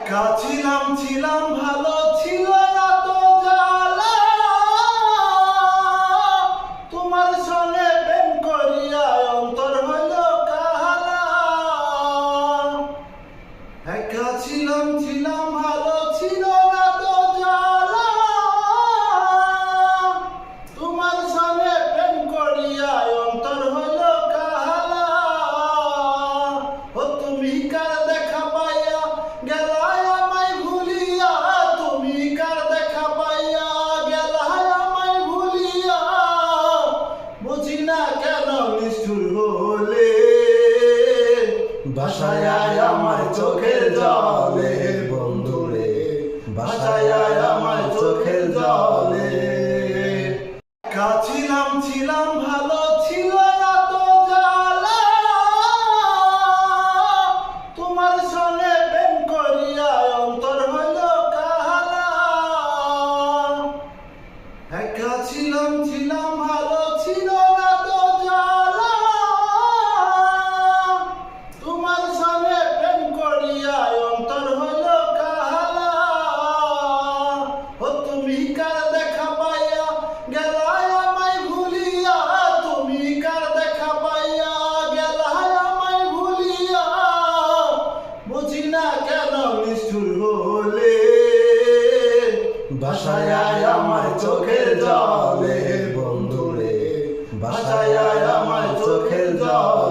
ছিলাম ছিলাম ভালো ছিল না তো জ্বালা, তোমার সঙ্গে প্রেম করিয়া অন্তর হইল কালা। একা ছিলাম ছিলাম ভালো ছিল না তো জ্বালা, তোমার সঙ্গে প্রেম করিয়া অন্তর হইল কালা। ও তুমি কার দেখা পাইয়া গেলা আমায় ভুলিয়া, তুমি কার দেখা পাইয়া গেলা আমায় ভুলিয়া, বুঝি না কেন নিষ্ঠুর হলে ভাষায় আমার চোখের জলে বন্ধুরে, ভাষায় আমার চোখের জলে। ছিলাম ছিলাম ভালো ছিল না তো জ্বালা, তোমার সঙ্গে প্রেম করিয়া অন্তর হইল কালা। একা ছিলাম ছিলাম ভালো ছিল না তো জ্বালা, তোমার সঙ্গে প্রেম করিয়া অন্তর হইল কালা। ও তুমি কার দেখা পাইয়া গেলা আমায় ভুলিয়া, তুমি কার দেখা পাইয়া গেলা আমায় ভুলিয়া, বুঝি না কেন নিষ্ঠুর হলে ভাষায় আমার চোখের জলে বন্ধুরে, ভাষায় আমার চোখের জলে।